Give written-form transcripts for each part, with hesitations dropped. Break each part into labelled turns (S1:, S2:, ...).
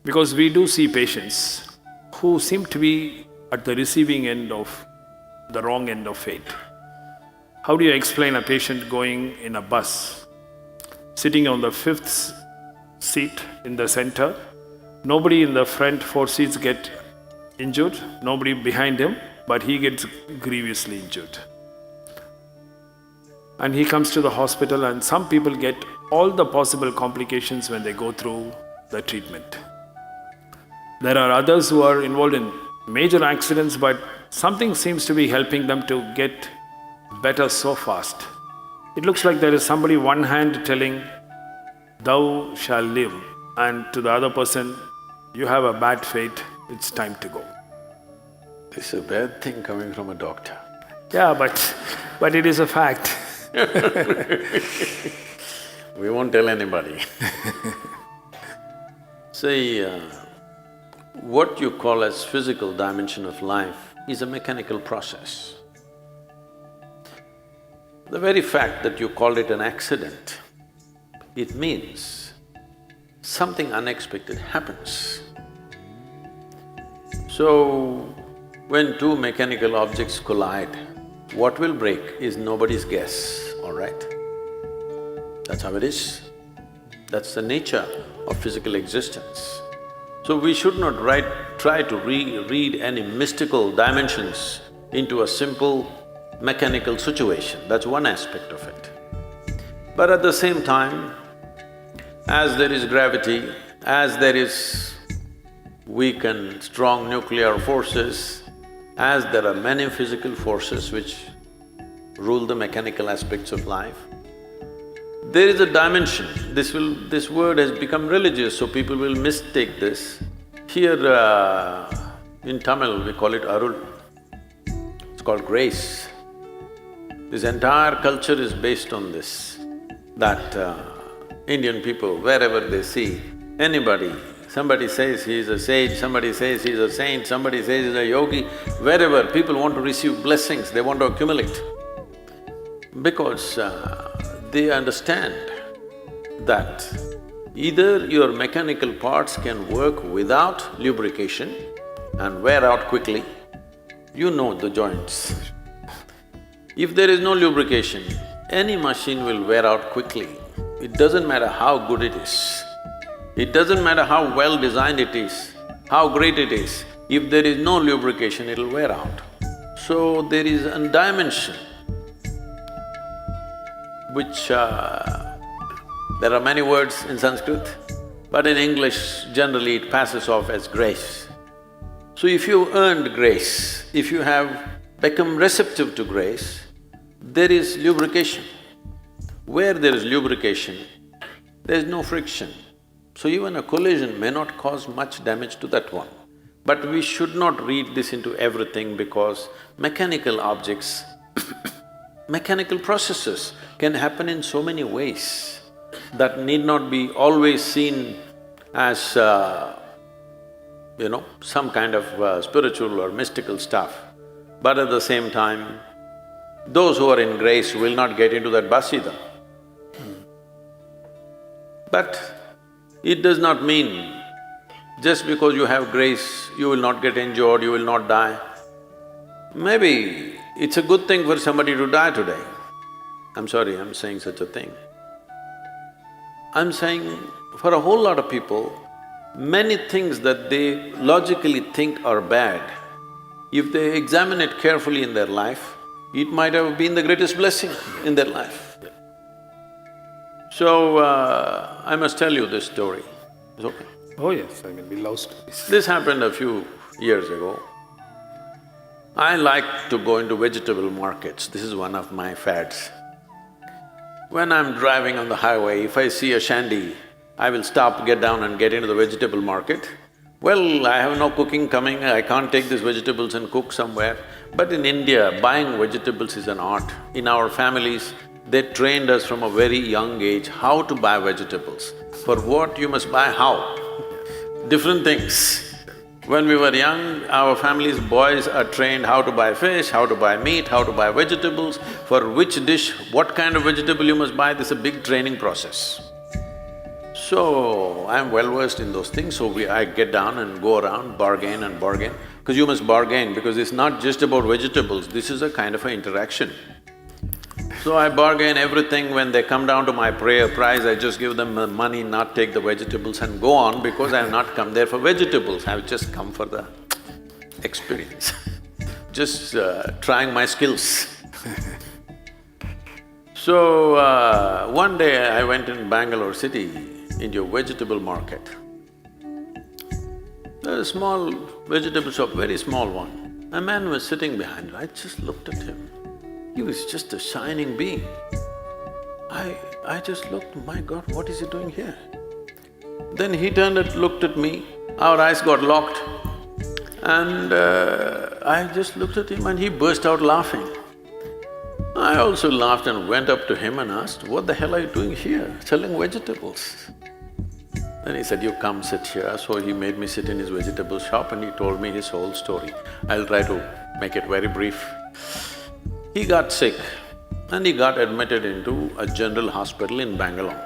S1: Because we do see patients who seem to be at the receiving end of the wrong end of fate. How do you explain a patient going in a bus, sitting on the fifth seat in the center? Nobody in the front four seats get injured, nobody behind him, but he gets grievously injured. And he comes to the hospital, and some people get all the possible complications when they go through the treatment. There are others who are involved in major accidents, but something seems to be helping them to get better so fast. It looks like there is somebody one hand telling, "Thou shalt live," and to the other person, "You have a bad fate, it's time to go."
S2: This is a bad thing coming from a doctor.
S1: Yeah, but it is a fact.
S2: We won't tell anybody. See, what you call as physical dimension of life is a mechanical process. The very fact that you called it an accident, it means something unexpected happens. So, when two mechanical objects collide, what will break is nobody's guess, all right? That's how it is. That's the nature of physical existence. So we should not try to read any mystical dimensions into a simple mechanical situation, that's one aspect of it. But at the same time, as there is gravity, as there is weak and strong nuclear forces, as there are many physical forces which rule the mechanical aspects of life, there is a dimension. This word has become religious, so people will mistake this. Here, in Tamil, we call it Arul. It's called grace. This entire culture is based on this, that Indian people, wherever they see anybody, somebody says he is a sage, somebody says he is a saint, somebody says he is a yogi, wherever people want to receive blessings, they want to accumulate. Because they understand that either your mechanical parts can work without lubrication and wear out quickly, you know the joints. If there is no lubrication, any machine will wear out quickly. It doesn't matter how good it is. It doesn't matter how well designed it is, how great it is. If there is no lubrication, it'll wear out. So there is a dimension which… there are many words in Sanskrit, but in English, generally it passes off as grace. So if you earned grace, if you have become receptive to grace, there is lubrication. Where there is lubrication, there is no friction. So even a collision may not cause much damage to that one. But we should not read this into everything, because mechanical objects, mechanical processes can happen in so many ways that need not be always seen as, some kind of spiritual or mystical stuff. But at the same time, those who are in grace will not get into that bus either. But it does not mean just because you have grace, you will not get injured, you will not die. Maybe it's a good thing for somebody to die today. I'm sorry, I'm saying such a thing. I'm saying for a whole lot of people, many things that they logically think are bad, if they examine it carefully in their life, it might have been the greatest blessing in their life. So, I must tell you this story. Is okay?
S1: Oh yes, we love stories.
S2: This happened a few years ago. I like to go into vegetable markets, this is one of my fads. When I'm driving on the highway, if I see a shandy, I will stop, get down and get into the vegetable market. Well, I have no cooking coming, I can't take these vegetables and cook somewhere. But in India, buying vegetables is an art. In our families, they trained us from a very young age how to buy vegetables. For what you must buy how. Different things. When we were young, our family's boys are trained how to buy fish, how to buy meat, how to buy vegetables, for which dish, what kind of vegetable you must buy, this is a big training process. So, I'm well versed in those things, so I get down and go around, bargain and bargain. Because you must bargain, because it's not just about vegetables, this is a kind of an interaction. So I bargain everything. When they come down to my prayer price, I just give them the money, not take the vegetables and go on, because I have not come there for vegetables, I've just come for the experience. Just trying my skills. So, one day I went in Bangalore city into a vegetable market. There's a small vegetable shop, very small one. A man was sitting behind, I just looked at him. He was just a shining being. I just looked, my God, what is he doing here? Then he turned and looked at me, our eyes got locked. And I just looked at him and he burst out laughing. I also laughed and went up to him and asked, what the hell are you doing here, selling vegetables? Then he said, you come sit here. So he made me sit in his vegetable shop and he told me his whole story. I'll try to make it very brief. He got sick and he got admitted into a general hospital in Bangalore.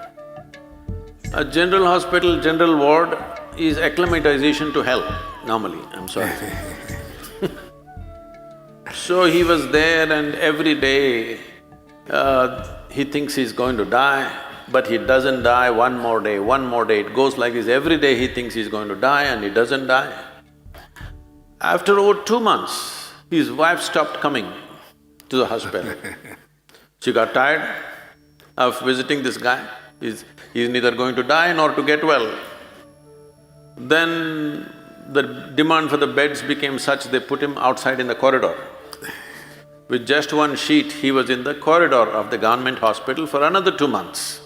S2: A general hospital, general ward is acclimatization to hell, normally, I'm sorry. So he was there and every day he thinks he's going to die, but he doesn't die. One more day, it goes like this. Every day he thinks he's going to die and he doesn't die. After over 2 months, his wife stopped coming to the hospital. She got tired of visiting this guy. He's neither going to die nor to get well. Then the demand for the beds became such, they put him outside in the corridor. With just one sheet, he was in the corridor of the government hospital for another 2 months.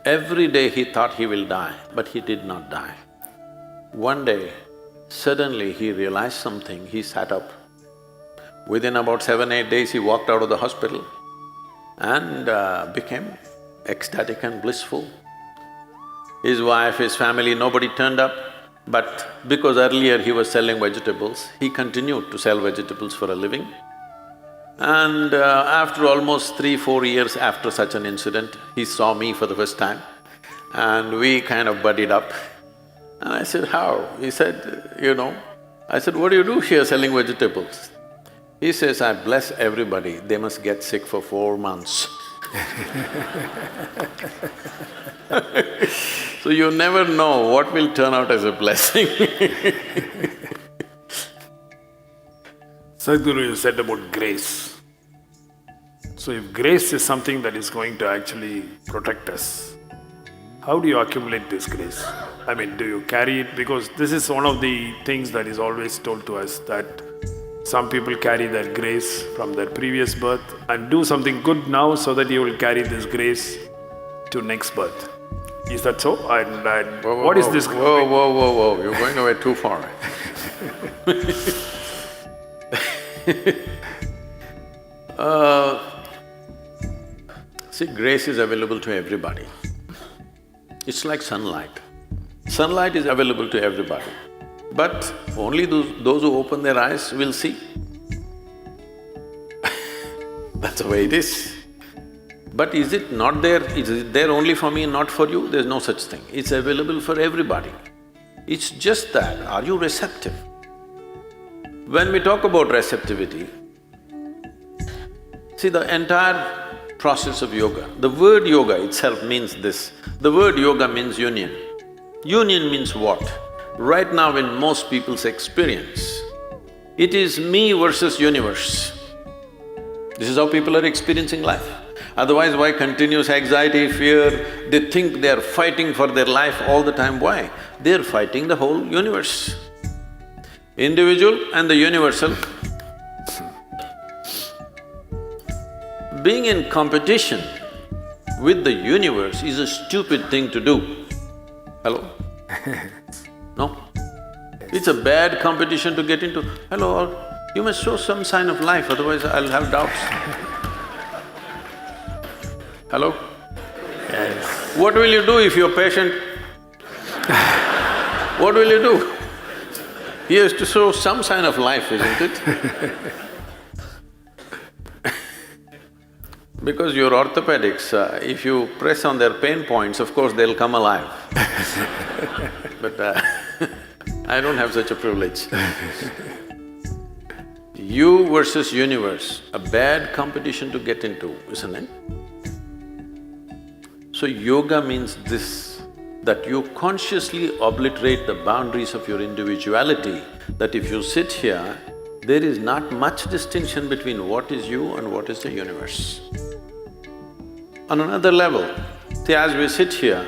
S2: Every day he thought he will die, but he did not die. One day, suddenly he realized something, he sat up. Within about 7-8 days, he walked out of the hospital and became ecstatic and blissful. His wife, his family, nobody turned up, but because earlier he was selling vegetables, he continued to sell vegetables for a living. And after almost 3-4 years after such an incident, he saw me for the first time and we kind of buddied up. And I said, how? He said, I said, what do you do here selling vegetables? He says, I bless everybody, they must get sick for 4 months. So you never know what will turn out as a blessing.
S1: Sadhguru, you said about grace. So if grace is something that is going to actually protect us, how do you accumulate this grace? I mean, do you carry it? Because this is one of the things that is always told to us, that some people carry their grace from their previous birth and do something good now so that you will carry this grace to next birth. Is that so? What is this?
S2: Whoa, you're going away too far. See, grace is available to everybody. It's like sunlight. Sunlight is available to everybody, but only those who open their eyes will see. That's the way it is. But is it not there? Is it there only for me, not for you? There's no such thing. It's available for everybody. It's just that, are you receptive? When we talk about receptivity, see, the entire process of yoga, the word yoga itself means this. The word yoga means union. Union means what? Right now in most people's experience, it is me versus universe. This is how people are experiencing life. Otherwise, why continuous anxiety, fear? They think they are fighting for their life all the time. Why? They're fighting the whole universe. Individual and the universal. Being in competition with the universe is a stupid thing to do. Hello? No? It's a bad competition to get into. Hello, you must show some sign of life, otherwise I'll have doubts. Hello?
S1: Yes.
S2: What will you do if your patient… What will you do? He has to show some sign of life, isn't it? Because your orthopedics, if you press on their pain points, of course they'll come alive. But I don't have such a privilege. You versus universe, a bad competition to get into, isn't it? So yoga means this, that you consciously obliterate the boundaries of your individuality, that if you sit here, there is not much distinction between what is you and what is the universe. On another level, see, as we sit here,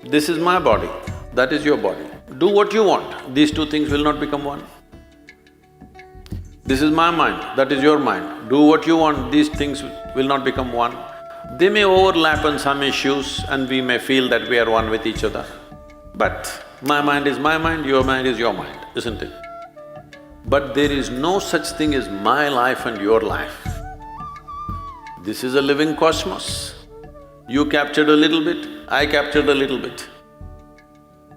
S2: this is my body, that is your body. Do what you want, these two things will not become one. This is my mind, that is your mind. Do what you want, these things will not become one. They may overlap on some issues and we may feel that we are one with each other. But my mind is my mind, your mind is your mind, isn't it? But there is no such thing as my life and your life. This is a living cosmos. You captured a little bit, I captured a little bit.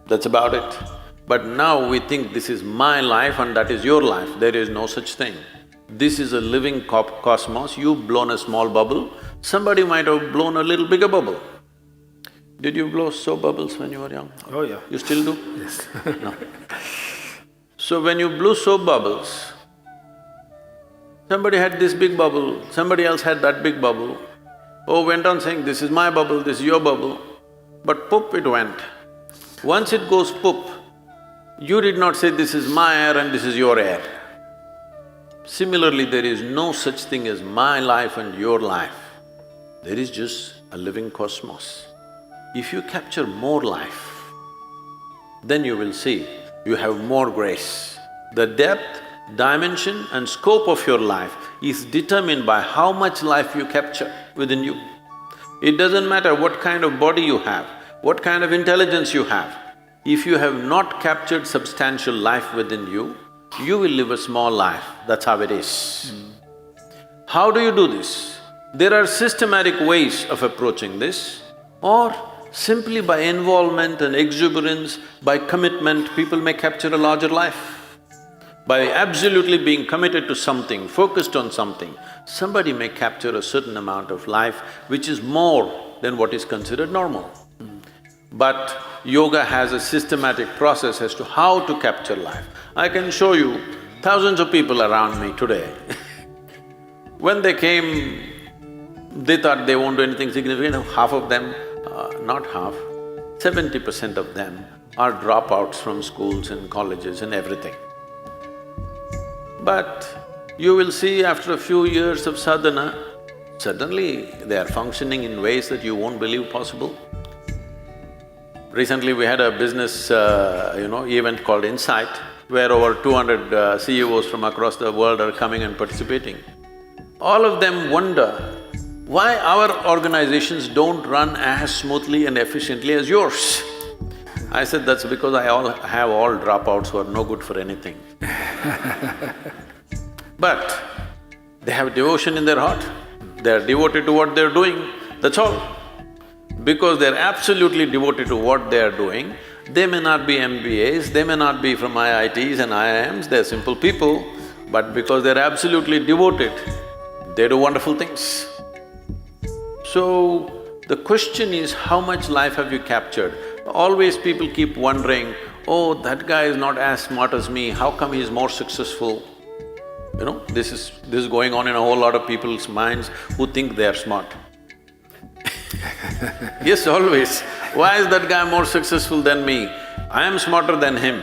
S2: That's about it. But now we think this is my life and that is your life. There is no such thing. This is a living cosmos. You've blown a small bubble, somebody might have blown a little bigger bubble. Did you blow soap bubbles when you were young?
S1: Oh yeah.
S2: You still do?
S1: Yes.
S2: No. So when you blew soap bubbles, somebody had this big bubble, somebody else had that big bubble. Oh, went on saying, this is my bubble, this is your bubble, but poop it went. Once it goes poop, you did not say, this is my air and this is your air. Similarly, there is no such thing as my life and your life. There is just a living cosmos. If you capture more life, then you will see you have more grace. The depth, dimension and scope of your life is determined by how much life you capture within you. It doesn't matter what kind of body you have, what kind of intelligence you have. If you have not captured substantial life within you, you will live a small life, that's how it is. How do you do this? There are systematic ways of approaching this, or simply by involvement and exuberance, by commitment, people may capture a larger life. By absolutely being committed to something, focused on something, somebody may capture a certain amount of life which is more than what is considered normal. But yoga has a systematic process as to how to capture life. I can show you thousands of people around me today. When they came, they thought they won't do anything significant. Half of them, not half, 70% of them are dropouts from schools and colleges and everything. But you will see after a few years of sadhana, suddenly they are functioning in ways that you won't believe possible. Recently we had a business, event called Insight, where over 200 CEOs from across the world are coming and participating. All of them wonder why our organizations don't run as smoothly and efficiently as yours. I said, that's because I have all dropouts who are no good for anything. But they have devotion in their heart, they are devoted to what they're doing, that's all. Because they're absolutely devoted to what they are doing, they may not be MBAs, they may not be from IITs and IIMs, they're simple people, but because they're absolutely devoted, they do wonderful things. So, the question is, how much life have you captured? Always people keep wondering, oh, that guy is not as smart as me, how come he's more successful? This is going on in a whole lot of people's minds who think they are smart. Yes, always. Why is that guy more successful than me? I am smarter than him.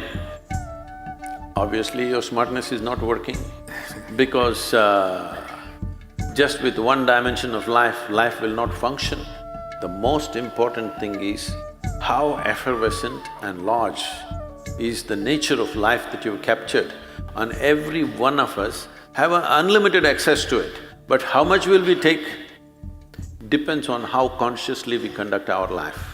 S2: Obviously, your smartness is not working because just with one dimension of life, life will not function. The most important thing is how effervescent and large is the nature of life that you've captured, and every one of us have an unlimited access to it. But how much will we take depends on how consciously we conduct our life.